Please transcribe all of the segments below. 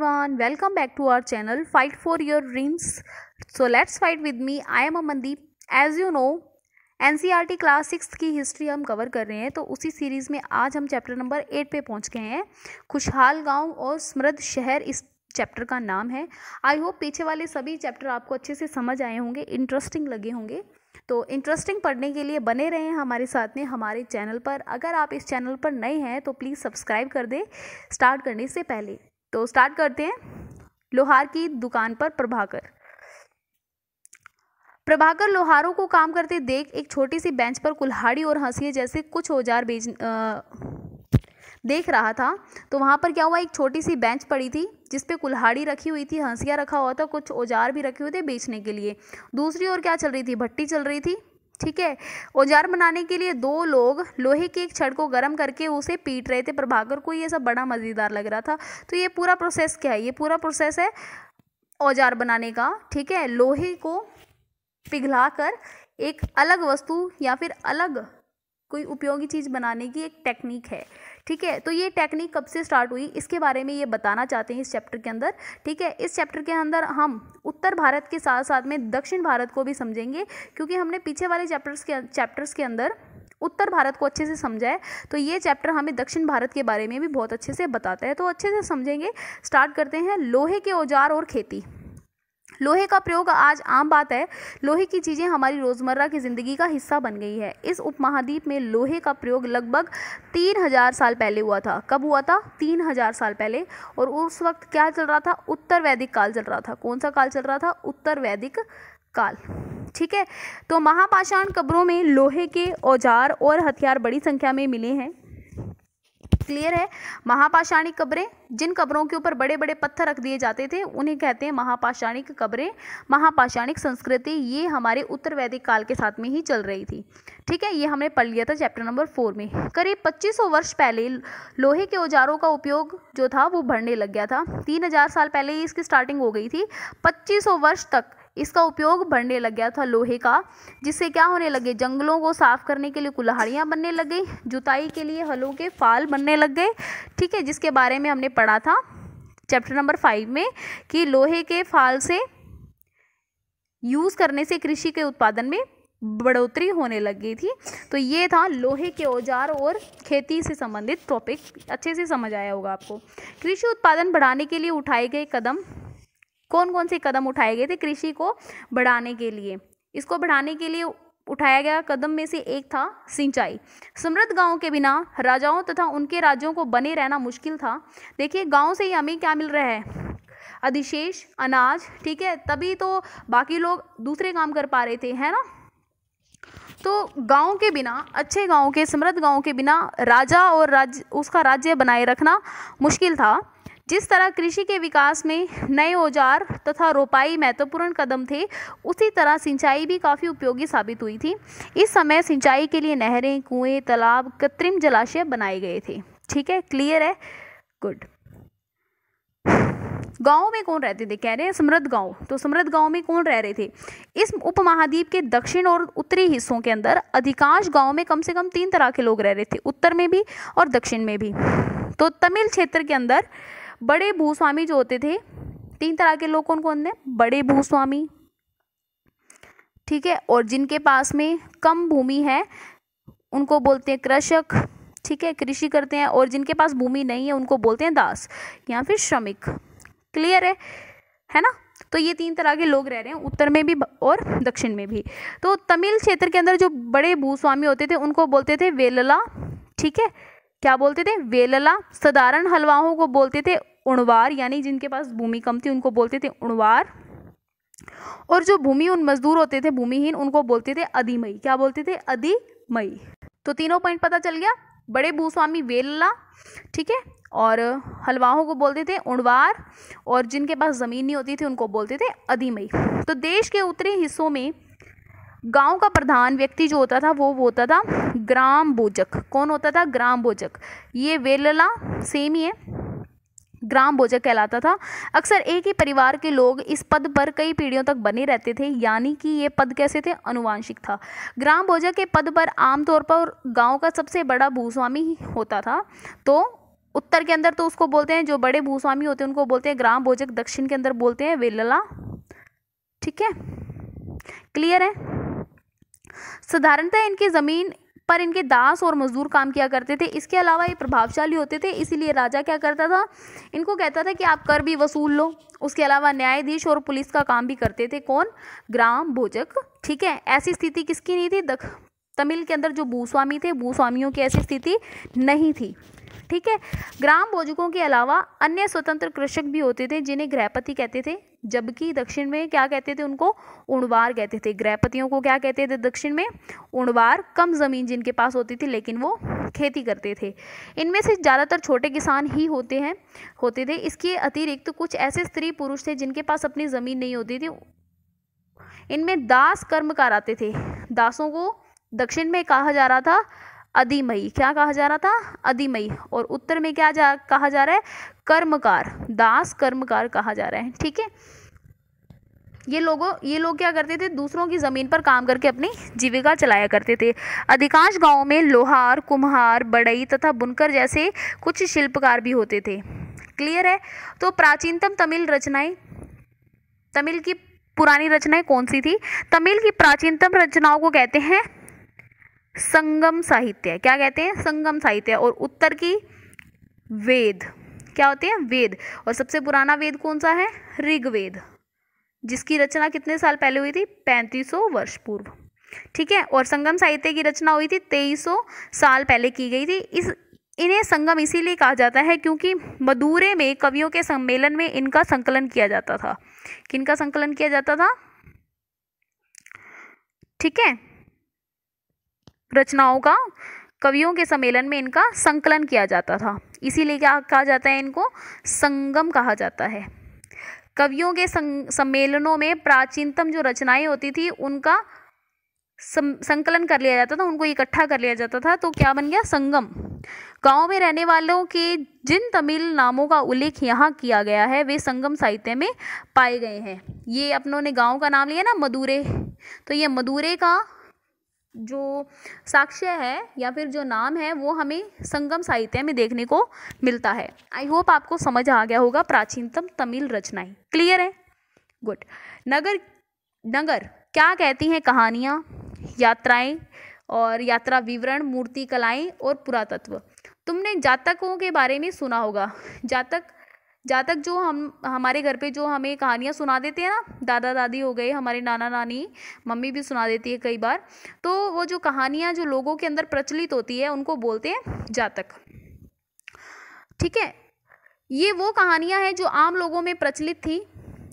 everyone, welcome back to our channel Fight for Your Dreams. So let's fight with me. I am Amandeep. As you know, NCERT class 6 की history हम cover कर रहे हैं, तो उसी series में आज हम चैप्टर नंबर 8 पे पहुंच गए हैं। खुशहाल गांव और समृद्ध शहर इस चैप्टर का नाम है। आई होप पीछे वाले सभी चैप्टर आपको अच्छे से समझ आए होंगे, इंटरेस्टिंग लगे होंगे। तो इंटरेस्टिंग पढ़ने के लिए बने रहें हमारे साथ में हमारे चैनल पर। अगर आप इस चैनल पर नए हैं तो प्लीज़ सब्सक्राइब कर दें स्टार्ट करने से पहले। तो स्टार्ट करते हैं। लोहार की दुकान पर प्रभाकर लोहारों को काम करते देख एक छोटी सी बेंच पर कुल्हाड़ी और हंसिए जैसे कुछ औजार देख रहा था। तो वहाँ पर क्या हुआ, एक छोटी सी बेंच पड़ी थी जिस पे कुल्हाड़ी रखी हुई थी, हंसिया रखा हुआ था, कुछ औजार भी रखे हुए थे बेचने के लिए। दूसरी ओर क्या चल रही थी, भट्टी चल रही थी। ठीक है, औजार बनाने के लिए दो लोग लोहे के एक छड़ को गर्म करके उसे पीट रहे थे। प्रभाकर को ये सब बड़ा मज़ेदार लग रहा था। तो ये पूरा प्रोसेस क्या है, ये पूरा प्रोसेस है औजार बनाने का। ठीक है, लोहे को पिघलाकर एक अलग वस्तु या फिर अलग कोई उपयोगी चीज़ बनाने की एक टेक्निक है। ठीक है, तो ये टेक्निक कब से स्टार्ट हुई इसके बारे में ये बताना चाहते हैं इस चैप्टर के अंदर। ठीक है, इस चैप्टर के अंदर हम उत्तर भारत के साथ साथ में दक्षिण भारत को भी समझेंगे, क्योंकि हमने पीछे वाले चैप्टर्स के अंदर उत्तर भारत को अच्छे से समझा है। तो ये चैप्टर हमें दक्षिण भारत के बारे में भी बहुत अच्छे से बताता है, तो अच्छे से समझेंगे। स्टार्ट करते हैं। लोहे के औजार और खेती। लोहे का प्रयोग आज आम बात है। लोहे की चीज़ें हमारी रोज़मर्रा की ज़िंदगी का हिस्सा बन गई है। इस उपमहाद्वीप में लोहे का प्रयोग लगभग 3000 साल पहले हुआ था। कब हुआ था? 3000 साल पहले। और उस वक्त क्या चल रहा था? उत्तर वैदिक काल चल रहा था। कौन सा काल चल रहा था? उत्तर वैदिक काल। ठीक है, तो महापाषाण कब्रों में लोहे के औजार और हथियार बड़ी संख्या में मिले हैं। क्लियर है? महापाषाणिक कब्रें, जिन कब्रों के ऊपर बड़े बड़े पत्थर रख दिए जाते थे उन्हें कहते हैं महापाषाणिक कब्रें। महापाषाणिक संस्कृति ये हमारे उत्तर वैदिक काल के साथ में ही चल रही थी। ठीक है, ये हमने पढ़ लिया था चैप्टर नंबर 4 में। करीब 2500 वर्ष पहले लोहे के औजारों का उपयोग जो था वो बढ़ने लग गया था। 3000 साल पहले ही इसकी स्टार्टिंग हो गई थी। 2500 वर्ष तक इसका उपयोग बढ़ने लग गया था लोहे का, जिससे क्या होने लगे, जंगलों को साफ करने के लिए कुल्हाड़ियाँ बनने लग गई, जुताई के लिए हलों के फाल बनने लग गए। ठीक है, जिसके बारे में हमने पढ़ा था चैप्टर नंबर 5 में कि लोहे के फाल से यूज़ करने से कृषि के उत्पादन में बढ़ोतरी होने लग गई थी। तो ये था लोहे के औजार और खेती से संबंधित टॉपिक। अच्छे से समझ आया होगा आपको। कृषि उत्पादन बढ़ाने के लिए उठाए गए कदम, कौन कौन से कदम उठाए गए थे कृषि को बढ़ाने के लिए? इसको बढ़ाने के लिए उठाया गया कदम में से एक था सिंचाई। समृद्ध गांव के बिना राजाओं तथा उनके राज्यों को बने रहना मुश्किल था। देखिए, गांव से ही हमें क्या मिल रहा है? अधिशेष, अनाज। ठीक है, तभी तो बाकी लोग दूसरे काम कर पा रहे थे, है ना। तो गांव के बिना, अच्छे गांव के, समृद्ध गांव के बिना राजा और उसका राज्य बनाए रखना मुश्किल था। जिस तरह कृषि के विकास में नए औजार तथा रोपाई महत्वपूर्ण कदम थे, उसी तरह सिंचाई भी काफ़ी उपयोगी साबित हुई थी। इस समय सिंचाई के लिए नहरें, कुएं, तालाब, कृत्रिम जलाशय बनाए गए थे। ठीक है, क्लियर है? गुड। गाँव में कौन रहते थे? कह रहे हैं समृद्ध गाँव। तो समृद्ध गाँव में कौन रह रहे थे? इस उपमहाद्वीप के दक्षिण और उत्तरी हिस्सों के अंदर अधिकांश गाँव में कम से कम 3 तरह के लोग रह रहे थे, उत्तर में भी और दक्षिण में भी। तो तमिल क्षेत्र के अंदर बड़े भूस्वामी जो होते थे, 3 तरह के लोग कौन कौन थे? बड़े भूस्वामी, ठीक है, और जिनके पास में कम भूमि है उनको बोलते हैं कृषक। ठीक है, कृषि करते हैं। और जिनके पास भूमि नहीं है उनको बोलते हैं दास या फिर श्रमिक। क्लियर है ना। तो ये 3 तरह के लोग रह रहे हैं, उत्तर में भी और दक्षिण में भी। तो तमिल क्षेत्र के अंदर जो बड़े भूस्वामी होते थे उनको बोलते थे वेलला। ठीक है, क्या बोलते थे? वेलला। साधारण हलवाओं को बोलते थे उणवार, यानी जिनके पास भूमि कम थी उनको बोलते थे उणवार। और जो भूमि उन मजदूर होते थे भूमिहीन, उनको बोलते थे अधिमई। क्या बोलते थे? अधिमई। तो तीनों पॉइंट पता चल गया। बड़े भूस्वामी वेलला, ठीक है, और हलवाओं को बोलते थे उणवार, और जिनके पास ज़मीन नहीं होती थी उनको बोलते थे अधिमई। तो देश के उत्तरी हिस्सों में गांव का प्रधान व्यक्ति जो होता था वो होता था ग्राम बोजक। कौन होता था? ग्राम बोजक। ये वेलला सेम ही है, ग्राम बोजक कहलाता था। अक्सर एक ही परिवार के लोग इस पद पर कई पीढ़ियों तक बने रहते थे, यानी कि ये पद कैसे थे? अनुवांशिक था। ग्राम बोजक के पद पर आमतौर पर गांव का सबसे बड़ा भूस्वामी होता था। तो उत्तर के अंदर तो उसको बोलते हैं, जो बड़े भूस्वामी होते हैं उनको बोलते हैं ग्राम भोजक, दक्षिण के अंदर बोलते हैं वेल्लला। ठीक है, क्लियर है। साधारणतः इनकी जमीन पर इनके दास और मजदूर काम किया करते थे। इसके अलावा ये प्रभावशाली होते थे, इसीलिए राजा क्या करता था, इनको कहता था कि आप कर भी वसूल लो। उसके अलावा न्यायाधीश और पुलिस का काम भी करते थे। कौन? ग्राम भोजक। ठीक है, ऐसी स्थिति किसकी नहीं थी? तमिल के अंदर जो भूस्वामी थे, भूस्वामियों की ऐसी स्थिति नहीं थी। ठीक है, ग्राम भोजकों के अलावा अन्य स्वतंत्र कृषक भी होते थे जिन्हें गृहपति कहते थे, जबकि दक्षिण में क्या कहते थे? उनको उणवार कहते थे। गृहपतियों को क्या कहते थे दक्षिण में? उणवार। कम जमीन जिनके पास होती थी लेकिन वो खेती करते थे। इनमें से ज़्यादातर छोटे किसान ही होते थे। इसके अतिरिक्त कुछ ऐसे स्त्री पुरुष थे जिनके पास अपनी ज़मीन नहीं होती थी। इनमें दास कर्मकार आते थे। दासों को दक्षिण में कहा जा रहा था अधिमयी। क्या कहा जा रहा था? अधिमयी। और उत्तर में क्या कहा जा रहा है? कर्मकार। दास कर्मकार कहा जा रहा है। ठीक है, ये लोग क्या करते थे? दूसरों की ज़मीन पर काम करके अपनी जीविका चलाया करते थे। अधिकांश गांवों में लोहार, कुम्हार, बढ़ई तथा बुनकर जैसे कुछ शिल्पकार भी होते थे। क्लियर है। तो प्राचीनतम तमिल की पुरानी रचनाएं कौन सी थी? तमिल की प्राचीनतम रचनाओं को कहते हैं संगम साहित्य। क्या कहते हैं? संगम साहित्य। और उत्तर की वेद। क्या होते हैं? वेद। और सबसे पुराना वेद कौन सा है? ऋग्वेद, जिसकी रचना कितने साल पहले हुई थी? 3500 वर्ष पूर्व। ठीक है, और संगम साहित्य की रचना हुई थी 2300 साल पहले की गई थी। इन्हें संगम इसीलिए कहा जाता है क्योंकि मदुरै में कवियों के सम्मेलन में इनका संकलन किया जाता था। किनका संकलन किया जाता था? ठीक है, रचनाओं का कवियों के सम्मेलन में इनका संकलन किया जाता था, इसीलिए क्या कहा जाता है? इनको संगम कहा जाता है। कवियों के सम्मेलनों में प्राचीनतम जो रचनाएं होती थी उनका संकलन कर लिया जाता था, उनको इकट्ठा कर लिया जाता था, तो क्या बन गया? संगम। गांव में रहने वालों के जिन तमिल नामों का उल्लेख यहाँ किया गया है वे संगम साहित्य में पाए गए हैं। ये अपनों ने गांव का नाम लिया ना, मदुरै, तो ये मदुरै का जो साक्ष्य है या फिर जो नाम है वो हमें संगम साहित्य में देखने को मिलता है। आई होप आपको समझ आ गया होगा प्राचीनतम तमिल रचनाएं। क्लियर है? गुड। नगर क्या कहती हैं? कहानियाँ, यात्राएं और यात्रा विवरण, मूर्ति कलाएं और पुरातत्व। तुमने जातकों के बारे में सुना होगा। जातक जो हमारे घर पे जो हमें कहानियाँ सुना देते हैं ना, दादा दादी हो गए, हमारे नाना नानी, मम्मी भी सुना देती है कई बार, तो वो जो कहानियाँ जो लोगों के अंदर प्रचलित होती है उनको बोलते हैं जातक। ठीक है, ये वो कहानियाँ हैं जो आम लोगों में प्रचलित थी,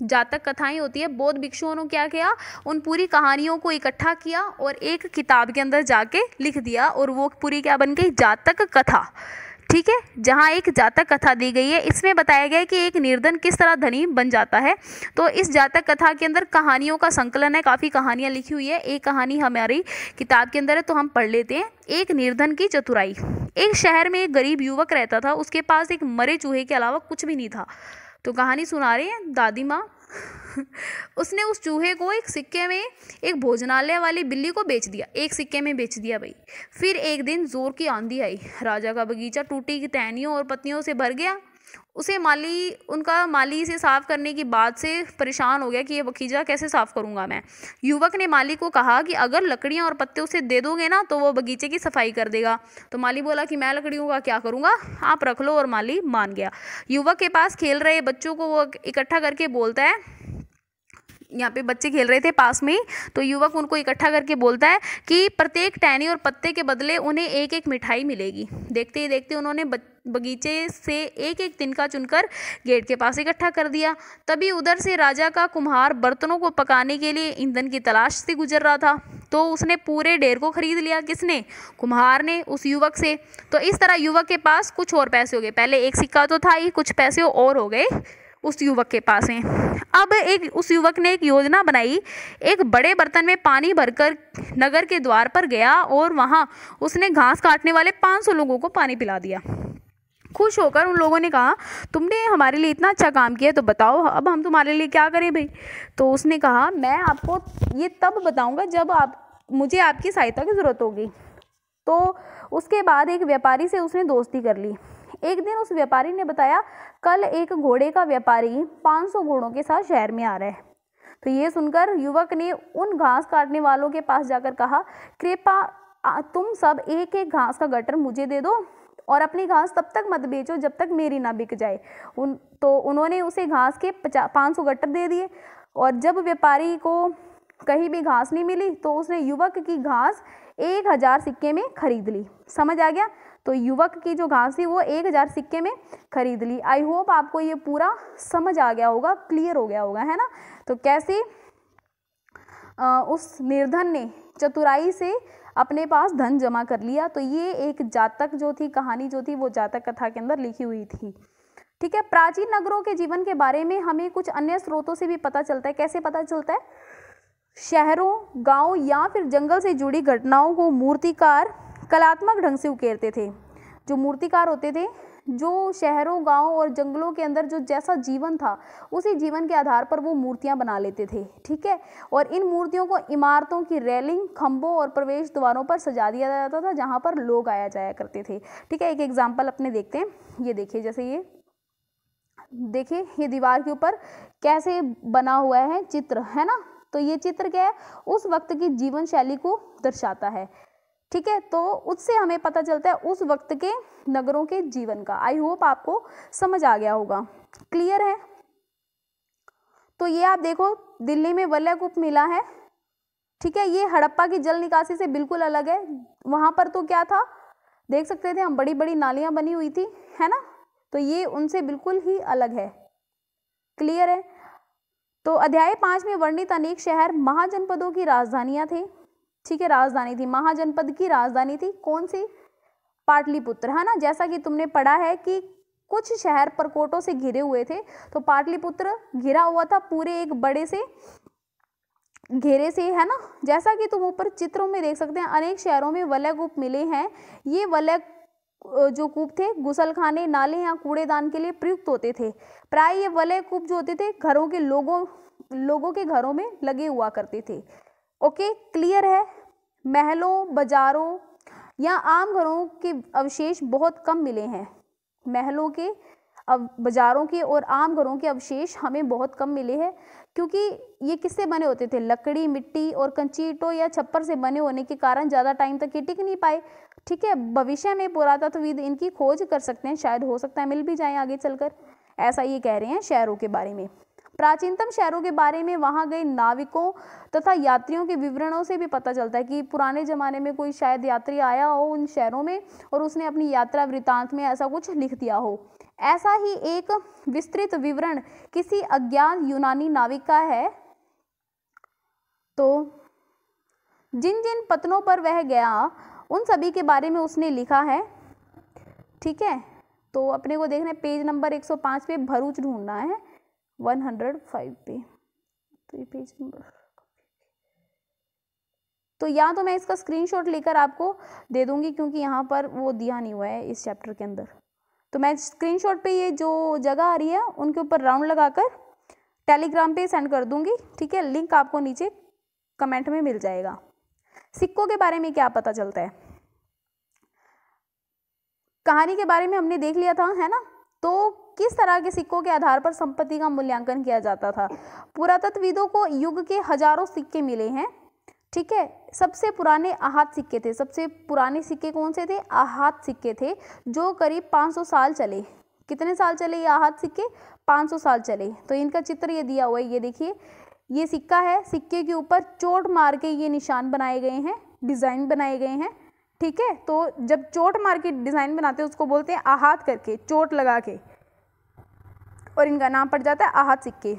जातक कथाएं होती है। बौद्ध भिक्षुओं ने क्या किया? उन पूरी कहानियों को इकट्ठा किया और एक किताब के अंदर जाके लिख दिया और वो पूरी क्या बन गई? जातक कथा। ठीक है, जहाँ एक जातक कथा दी गई है, इसमें बताया गया है कि एक निर्धन किस तरह धनी बन जाता है। तो इस जातक कथा के अंदर कहानियों का संकलन है, काफ़ी कहानियाँ लिखी हुई है। एक कहानी हमारी किताब के अंदर है तो हम पढ़ लेते हैं। एक निर्धन की चतुराई। एक शहर में एक गरीब युवक रहता था, उसके पास एक मरे चूहे के अलावा कुछ भी नहीं था। तो कहानी सुना रही है दादी माँ। उसने उस चूहे को एक सिक्के में एक भोजनालय वाली बिल्ली को बेच दिया, एक सिक्के में बेच दिया भाई। फिर एक दिन जोर की आंधी आई, राजा का बगीचा टूटी की टहनियों और पत्तियों से भर गया। उनका माली इसे साफ करने की बात से परेशान हो गया कि ये बगीचा कैसे साफ करूंगा मैं। युवक ने माली को कहा कि अगर लकड़ियां और पत्ते उसे दे दोगे ना तो वो बगीचे की सफाई कर देगा। तो माली बोला कि मैं लकड़ियों का क्या करूंगा, आप रख लो, और माली मान गया। युवक के पास खेल रहे बच्चों को वो इकट्ठा करके बोलता है, यहाँ पे बच्चे खेल रहे थे पास में ही, तो युवक उनको इकट्ठा करके बोलता है कि प्रत्येक टहनी और पत्ते के बदले उन्हें एक एक मिठाई मिलेगी। देखते ही देखते उन्होंने बगीचे से एक एक तिनका चुनकर गेट के पास इकट्ठा कर दिया। तभी उधर से राजा का कुम्हार बर्तनों को पकाने के लिए ईंधन की तलाश से गुजर रहा था, तो उसने पूरे ढेर को खरीद लिया। किसने? कुम्हार ने, उस युवक से। तो इस तरह युवक के पास कुछ और पैसे हो गए। पहले एक सिक्का तो था ही, कुछ पैसे और हो गए उस युवक के पास में। अब उस युवक ने एक योजना बनाई, एक बड़े बर्तन में पानी भरकर नगर के द्वार पर गया और वहां उसने घास काटने वाले 500 लोगों को पानी पिला दिया। खुश होकर उन लोगों ने कहा, तुमने हमारे लिए इतना अच्छा काम किया, तो बताओ अब हम तुम्हारे लिए क्या करें भाई। तो उसने कहा, मैं आपको ये तब बताऊंगा जब मुझे आपकी सहायता की ज़रूरत होगी। तो उसके बाद एक व्यापारी से उसने दोस्ती कर ली। एक दिन उस व्यापारी ने बताया, कल एक घोड़े का व्यापारी 500 घोड़ों के साथ शहर में आ रहा है। तो ये सुनकर युवक ने उन घास काटने वालों के पास जाकर कहा, कृपया तुम सब एक एक घास का गट्टर मुझे दे दो और अपनी घास तब तक मत बेचो जब तक मेरी ना बिक जाए। तो उन्होंने उसे घास के 500 गट्टर दे दिए और जब व्यापारी को कहीं भी घास नहीं मिली तो उसने युवक की घास 1000 सिक्के में खरीद ली। समझ आ गया? तो युवक की जो घास थी वो 1000 सिक्के में खरीद ली। आई होप आपको ये पूरा समझ आ गया होगा, क्लियर हो गया होगा, है ना। तो कैसे उस निर्धन ने चतुराई से अपने पास धन जमा कर लिया। तो ये एक जातक जो थी, कहानी जो थी वो जातक कथा के अंदर लिखी हुई थी। ठीक है। प्राचीन नगरों के जीवन के बारे में हमें कुछ अन्य स्रोतों से भी पता चलता है। कैसे पता चलता है? शहरों, गांव या फिर जंगल से जुड़ी घटनाओं को मूर्तिकार कलात्मक ढंग से उकेरते थे। जो मूर्तिकार होते थे, जो शहरों, गांव और जंगलों के अंदर जो जैसा जीवन था उसी जीवन के आधार पर वो मूर्तियां बना लेते थे। ठीक है। और इन मूर्तियों को इमारतों की रेलिंग, खंभों और प्रवेश द्वारों पर सजा दिया जाता था जहां पर लोग आया जाया करते थे। ठीक है। एक एग्जाम्पल अपने देखते हैं। ये देखिए, जैसे ये देखिए, ये दीवार के ऊपर कैसे बना हुआ है चित्र, है ना। तो ये चित्र क्या है? उस वक्त की जीवन शैली को दर्शाता है। ठीक है। तो उससे हमें पता चलता है उस वक्त के नगरों के जीवन का। आई होप आपको समझ आ गया होगा, क्लियर है। तो ये आप देखो, दिल्ली में वलय कूप मिला है। ठीक है। ये हड़प्पा की जल निकासी से बिल्कुल अलग है। वहां पर तो क्या था, देख सकते थे हम, बड़ी बड़ी नालियां बनी हुई थी, है ना। तो ये उनसे बिल्कुल ही अलग है, क्लियर है। तो अध्याय 5 में वर्णित अनेक शहर महाजनपदों की राजधानियां थे। ठीक है, राजधानी थी, महाजनपद की राजधानी थी। कौन सी? पाटलिपुत्र, है ना। जैसा कि तुमने पढ़ा है कि कुछ शहर परकोटों से घिरे हुए थे, तो पाटलिपुत्र घिरा हुआ था पूरे एक बड़े से घेरे से, है ना। जैसा कि तुम ऊपर चित्रों में देख सकते हैं, अनेक शहरों में वलय कूप मिले हैं। ये वलय जो कूप थे गुसलखाने, नाले या कूड़ेदान के लिए प्रयुक्त होते थे। प्राय ये वलय कूप जो होते थे घरों के लोगों के घरों में लगे हुआ करते थे। ओके, क्लियर है। महलों, बाजारों या आम घरों के अवशेष बहुत कम मिले हैं। महलों के, बाजारों के और आम घरों के अवशेष हमें बहुत कम मिले हैं, क्योंकि ये किससे बने होते थे? लकड़ी, मिट्टी और कच्ची ईंटों या छप्पर से बने होने के कारण ज़्यादा टाइम तक ये टिक नहीं पाए। ठीक है। भविष्य में पुरातत्वविद इनकी खोज कर सकते हैं, शायद हो सकता है मिल भी जाए आगे चलकर, ऐसा ये कह रहे हैं शहरों के बारे में। प्राचीनतम शहरों के बारे में वहां गए नाविकों तथा यात्रियों के विवरणों से भी पता चलता है कि पुराने जमाने में कोई शायद यात्री आया हो उन शहरों में और उसने अपनी यात्रा वृतांत में ऐसा कुछ लिख दिया हो। ऐसा ही एक विस्तृत विवरण किसी अज्ञात यूनानी नाविक का है। तो जिन जिन पत्तनों पर वह गया उन सभी के बारे में उसने लिखा है। ठीक है। तो अपने को देखना है पेज नंबर 105 पे भरूच ढूंढना है, 105 पे। तो ये पेज नंबर, तो या तो मैं इसका स्क्रीनशॉट लेकर आपको दे दूंगी क्योंकि यहाँ पर वो दिया नहीं हुआ है इस चैप्टर के अंदर। तो मैं स्क्रीनशॉट पे ये जो जगह आ रही है उनके ऊपर राउंड लगाकर टेलीग्राम पे सेंड कर दूंगी। ठीक है। लिंक आपको नीचे कमेंट में मिल जाएगा। सिक्कों के बारे में क्या पता चलता है? कहानी के बारे में हमने देख लिया था, है ना। तो किस तरह के सिक्कों के आधार पर संपत्ति का मूल्यांकन किया जाता था? पुरातत्वविदों को युग के हजारों सिक्के मिले हैं। ठीक है। सबसे पुराने आहत सिक्के थे। सबसे पुराने सिक्के कौन से थे? आहत सिक्के थे, जो करीब 500 साल चले। कितने साल चले ये आहत सिक्के? 500 साल चले। तो इनका चित्र ये दिया हुआ है, ये देखिए, ये सिक्का है। सिक्के के ऊपर चोट मार के ये निशान बनाए गए हैं, डिजाइन बनाए गए हैं। ठीक है। तो जब चोट मार के डिजाइन बनाते हैं उसको बोलते हैं आहत करके, चोट लगा के, और इनका नाम पड़ जाता है आहत सिक्के।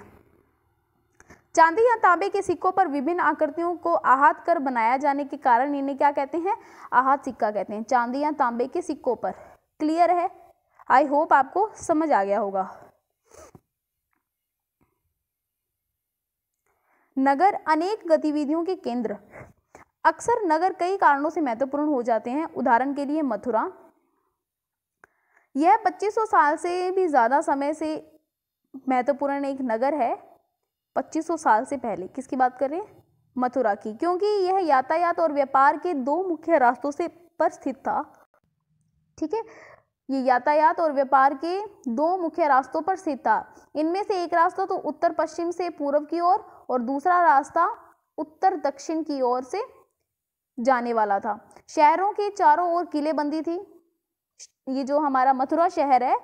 चांदी या तांबे के सिक्कों पर विभिन्न आकृतियों को आहत कर बनाया जाने के कारण इन्हें क्या कहते हैं? आहत सिक्का कहते हैं, चांदी या तांबे के सिक्कों पर। क्लियर है? आई होप आपको समझ आ गया होगा। नगर अनेक गतिविधियों के केंद्र। अक्सर नगर कई कारणों से महत्वपूर्ण हो जाते हैं। उदाहरण के लिए मथुरा, यह 2500 साल से भी ज्यादा समय से महत्वपूर्ण एक नगर है। 2500 साल से पहले किसकी बात कर रहे हैं? मथुरा की, क्योंकि यह यातायात और व्यापार के दो मुख्य रास्तों से पर स्थित था। ठीक है। ये यातायात और व्यापार के दो मुख्य रास्तों पर स्थित था। इनमें से एक रास्ता तो उत्तर पश्चिम से पूर्व की ओर और दूसरा रास्ता उत्तर दक्षिण की ओर से जाने वाला था। शहरों के चारों ओर किलेबंदी थी। ये जो हमारा मथुरा शहर है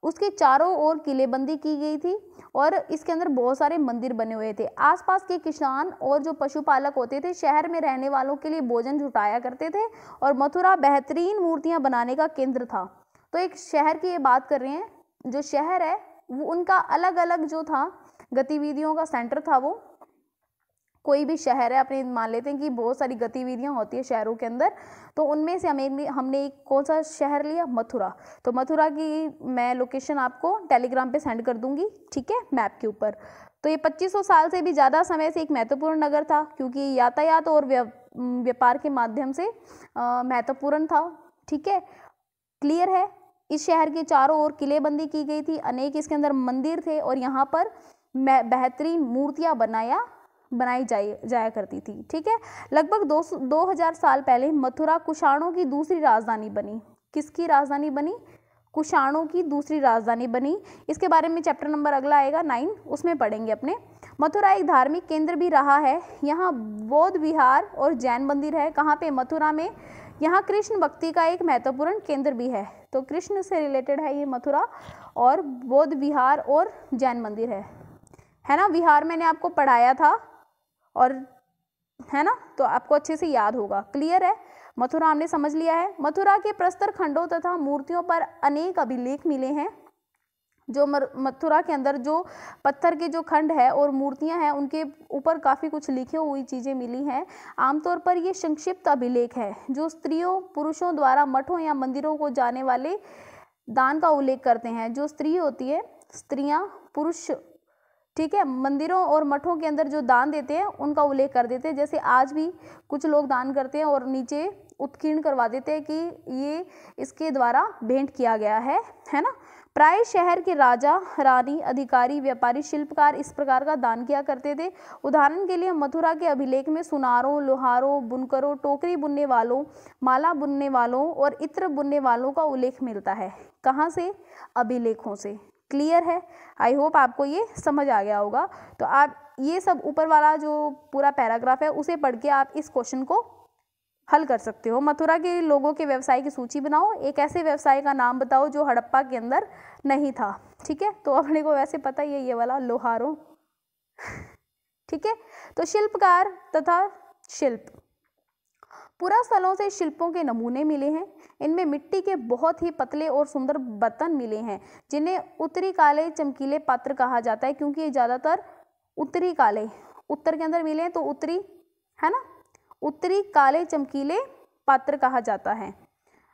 उसके चारों ओर किलेबंदी की गई थी और इसके अंदर बहुत सारे मंदिर बने हुए थे। आसपास के किसान और जो पशुपालक होते थे शहर में रहने वालों के लिए भोजन जुटाया करते थे और मथुरा बेहतरीन मूर्तियां बनाने का केंद्र था। तो एक शहर की ये बात कर रहे हैं, जो शहर है वो उनका अलग अलग जो था गतिविधियों का सेंटर था। वो कोई भी शहर है, अपने मान लेते हैं कि बहुत सारी गतिविधियां होती है शहरों के अंदर, तो उनमें से हमने एक कौन सा शहर लिया, मथुरा। तो मथुरा की मैं लोकेशन आपको टेलीग्राम पे सेंड कर दूंगी, ठीक है, मैप के ऊपर। तो ये 2500 साल से भी ज़्यादा समय से एक महत्वपूर्ण नगर था, क्योंकि यातायात और व्यापार के माध्यम से महत्वपूर्ण था, ठीक है, क्लियर है। इस शहर के चारों ओर किलेबंदी की गई थी, अनेक इसके अंदर मंदिर थे और यहाँ पर बेहतरीन मूर्तियाँ बनाई जाया करती थी, ठीक है। लगभग 2000 साल पहले मथुरा कुषाणों की दूसरी राजधानी बनी। किसकी राजधानी बनी? कुषाणों की दूसरी राजधानी बनी। इसके बारे में चैप्टर नंबर अगला आएगा 9, उसमें पढ़ेंगे अपने। मथुरा एक धार्मिक केंद्र भी रहा है। यहाँ बौद्ध विहार और जैन मंदिर है। कहाँ पे? मथुरा में। यहाँ कृष्ण भक्ति का एक महत्वपूर्ण केंद्र भी है। तो कृष्ण से रिलेटेड है ये मथुरा, और बौद्ध विहार और जैन मंदिर है ना। विहार मैंने आपको पढ़ाया था, और है ना, तो आपको अच्छे से याद होगा, क्लियर है। मथुरा हमने समझ लिया है। मथुरा के प्रस्तर खंडों तथा मूर्तियों पर अनेक अभिलेख मिले हैं। जो मथुरा के अंदर जो पत्थर के जो खंड है और मूर्तियां हैं उनके ऊपर काफ़ी कुछ लिखी हुई चीज़ें मिली हैं। आमतौर पर ये संक्षिप्त अभिलेख है जो स्त्रियों पुरुषों द्वारा मठों या मंदिरों को जाने वाले दान का उल्लेख करते हैं। जो स्त्री होती है, स्त्रियां, पुरुष, ठीक है, मंदिरों और मठों के अंदर जो दान देते हैं उनका उल्लेख कर देते हैं। जैसे आज भी कुछ लोग दान करते हैं और नीचे उत्कीर्ण करवा देते हैं कि ये इसके द्वारा भेंट किया गया है ना। प्राय शहर के राजा, रानी, अधिकारी, व्यापारी, शिल्पकार इस प्रकार का दान किया करते थे। उदाहरण के लिए मथुरा के अभिलेख में सुनारों, लोहारों, बुनकरों, टोकरी बुनने वालों, माला बुनने वालों और इत्र बुनने वालों का उल्लेख मिलता है। कहाँ से? अभिलेखों से। क्लियर है? आई होप आपको ये समझ आ गया होगा। तो आप ये सब ऊपर वाला जो पूरा पैराग्राफ है उसे पढ़ के आप इस क्वेश्चन को हल कर सकते हो। मथुरा के लोगों के व्यवसाय की सूची बनाओ। एक ऐसे व्यवसाय का नाम बताओ जो हड़प्पा के अंदर नहीं था, ठीक है। तो अपने को वैसे पता ही है ये वाला, लोहारों, ठीक है। तो शिल्पकार तथा शिल्प, पुरा स्थलों से शिल्पों के नमूने मिले हैं। इनमें मिट्टी के बहुत ही पतले और सुंदर बर्तन मिले हैं जिन्हें उत्तरी काले चमकीले पात्र कहा जाता है, क्योंकि ये ज़्यादातर उत्तरी काले, उत्तर के अंदर मिले हैं तो उत्तरी, है ना, उत्तरी काले चमकीले पात्र कहा जाता है।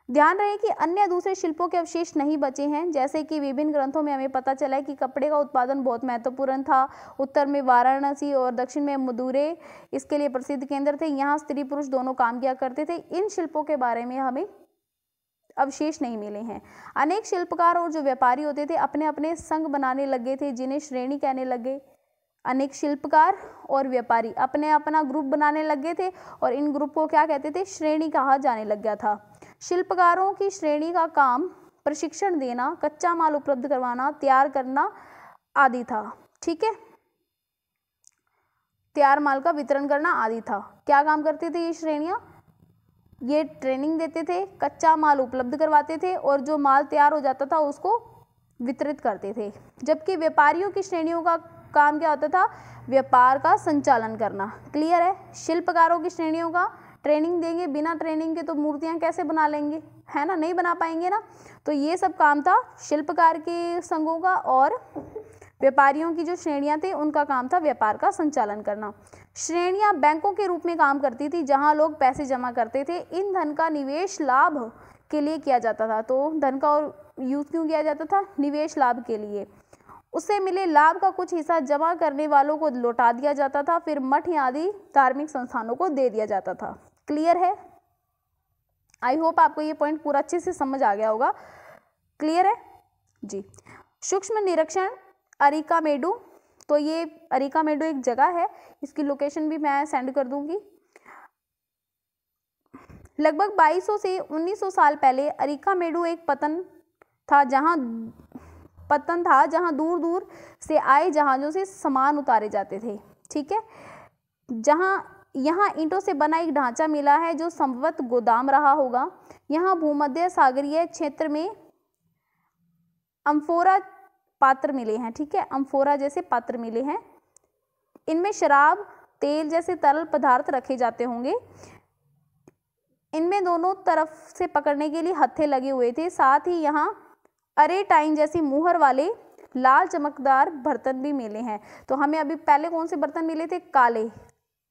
ध्यान रहे कि अन्य दूसरे शिल्पों के अवशेष नहीं बचे हैं। जैसे कि विभिन्न ग्रंथों में हमें पता चला है कि कपड़े का उत्पादन बहुत महत्वपूर्ण था। उत्तर में वाराणसी और दक्षिण में मदुरै इसके लिए प्रसिद्ध केंद्र थे। यहाँ स्त्री पुरुष दोनों काम किया करते थे। इन शिल्पों के बारे में हमें अवशेष नहीं मिले हैं। अनेक शिल्पकार और जो व्यापारी होते थे अपने अपने संघ बनाने लगे थे जिन्हें श्रेणी कहने लगे। अनेक शिल्पकार और व्यापारी अपने अपना ग्रुप बनाने लगे थे और इन ग्रुप को क्या कहते थे? श्रेणी कहा जाने लग गया था। शिल्पकारों की श्रेणी का काम प्रशिक्षण देना, कच्चा माल उपलब्ध करवाना, तैयार करना आदि था, ठीक है, तैयार माल का वितरण करना आदि था। क्या काम करते थे ये श्रेणियां? ये ट्रेनिंग देते थे, कच्चा माल उपलब्ध करवाते थे और जो माल तैयार हो जाता था उसको वितरित करते थे। जबकि व्यापारियों की श्रेणियों का काम क्या होता था? व्यापार का संचालन करना। क्लियर है? शिल्पकारों की श्रेणियों का ट्रेनिंग देंगे, बिना ट्रेनिंग के तो मूर्तियां कैसे बना लेंगे, है ना, नहीं बना पाएंगे ना। तो ये सब काम था शिल्पकार के संघों का, और व्यापारियों की जो श्रेणियां थे उनका काम था व्यापार का संचालन करना। श्रेणियां बैंकों के रूप में काम करती थी जहां लोग पैसे जमा करते थे। इन धन का निवेश लाभ के लिए किया जाता था। तो धन का यूज क्यों किया जाता था? निवेश लाभ के लिए। उससे मिले लाभ का कुछ हिस्सा जमा करने वालों को लौटा दिया जाता था, फिर मठ आदि धार्मिक संस्थानों को दे दिया जाता था। क्लियर है? आई होप आपको ये पॉइंट पूरा अच्छे से समझ आ गया होगा। क्लियर है जी। सूक्ष्म निरीक्षण अरिकामेडु, तो ये अरिकामेडु एक जगह है, इसकी लोकेशन भी मैं सेंड कर दूंगी। लगभग 2200 से 1900 साल पहले अरिकामेडु एक पतन था जहाँ पत्तन था जहाँ दूर दूर से आए जहाज़ों से सामान उतारे जाते थे। ठीक है, यहाँ ईंटों से बना एक ढांचा मिला है जो संभवतः गोदाम रहा होगा। यहाँ भूमध्य सागरीय क्षेत्र में अम्फोरा पात्र मिले हैं। ठीक है, अम्फोरा जैसे पात्र मिले हैं, इनमें शराब, तेल जैसे तरल पदार्थ रखे जाते होंगे। इनमें दोनों तरफ से पकड़ने के लिए हत्थे लगे हुए थे। साथ ही यहाँ अरे टाइन जैसी मुहर वाले लाल चमकदार बर्तन भी मिले हैं। तो हमें अभी पहले कौन से बर्तन मिले थे? काले,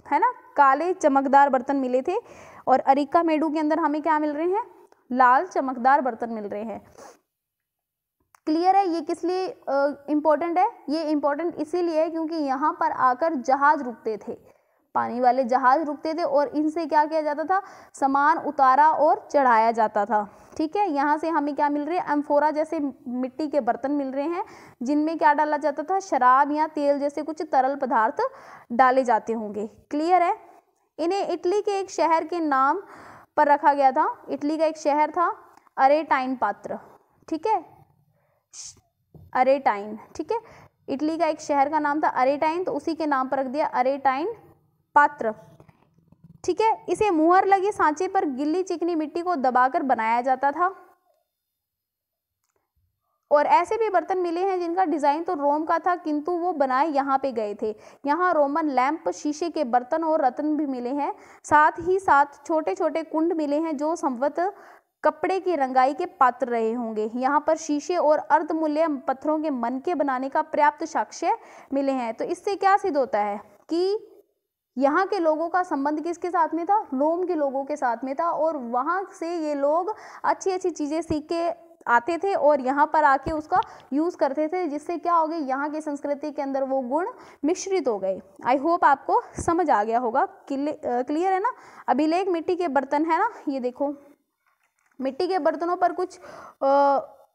है ना, काले चमकदार बर्तन मिले थे। और अरिका मेडू के अंदर हमें क्या मिल रहे हैं? लाल चमकदार बर्तन मिल रहे हैं। क्लियर है? ये किस लिए इम्पोर्टेंट है? ये इम्पोर्टेंट इसीलिए है क्योंकि यहाँ पर आकर जहाज रुकते थे, पानी वाले जहाज रुकते थे और इनसे क्या किया जाता था? सामान उतारा और चढ़ाया जाता था। ठीक है, यहाँ से हमें क्या मिल रही है? एम्फोरा जैसे मिट्टी के बर्तन मिल रहे हैं जिनमें क्या डाला जाता था? शराब या तेल जैसे कुछ तरल पदार्थ डाले जाते होंगे। क्लियर है? इन्हें इटली के एक शहर के नाम पर रखा गया था। इटली का एक शहर था अरेटाइन पात्र। ठीक है, अरेटाइन। ठीक है, इटली का एक शहर का नाम था अरेटाइन, तो उसी के नाम पर रख दिया अरेटाइन पात्र। ठीक है, इसे मुहर लगे सांचे पर गिल्ली चिकनी मिट्टी को दबाकर बनाया जाता था। और ऐसे भी बर्तन मिले हैं जिनका डिजाइन तो रोम का था किंतु वो बनाए यहाँ पे गए थे। यहाँ रोमन लैंप, शीशे के बर्तन और रत्न भी मिले हैं। साथ ही साथ छोटे छोटे कुंड मिले हैं जो संभवतः कपड़े की रंगाई के पात्र रहे होंगे। यहाँ पर शीशे और अर्धमूल्य पत्थरों के मनके बनाने का पर्याप्त साक्ष्य मिले हैं। तो इससे क्या सिद्ध होता है कि यहाँ के लोगों का संबंध किसके साथ में था? रोम के लोगों के साथ में था। और वहाँ से ये लोग अच्छी अच्छी चीज़ें सीख के आते थे और यहाँ पर आके उसका यूज़ करते थे, जिससे क्या हो गया? यहाँ की संस्कृति के अंदर वो गुण मिश्रित हो गए। आई होप आपको समझ आ गया होगा। क्लियर है ना? अभिलेख मिट्टी के बर्तन है ना, ये देखो मिट्टी के बर्तनों पर कुछ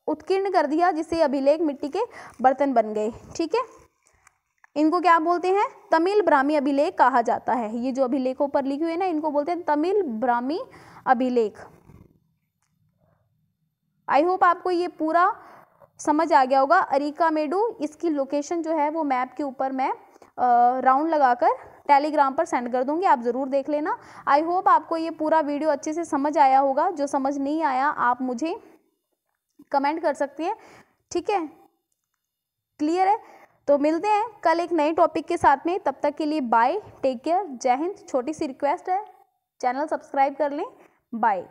उत्कीर्ण कर दिया जिससे अभिलेख मिट्टी के बर्तन बन गए। ठीक है, इनको क्या बोलते हैं? तमिल ब्राह्मी अभिलेख कहा जाता है। ये जो अभिलेखों पर लिखे हुए ना, इनको बोलते हैं तमिल ब्राह्मी अभिलेख। आई होप आपको ये पूरा समझ आ गया होगा। अरिका मेडू, इसकी लोकेशन जो है वो मैप के ऊपर मैं राउंड लगाकर टेलीग्राम पर सेंड कर दूंगी, आप ज़रूर देख लेना। आई होप आपको ये पूरा वीडियो अच्छे से समझ आया होगा। जो समझ नहीं आया आप मुझे कमेंट कर सकती हैं। ठीक है, क्लियर है? तो मिलते हैं कल एक नए टॉपिक के साथ में। तब तक के लिए बाय, टेक केयर, जय हिंद। छोटी सी रिक्वेस्ट है, चैनल सब्सक्राइब कर लें। बाय।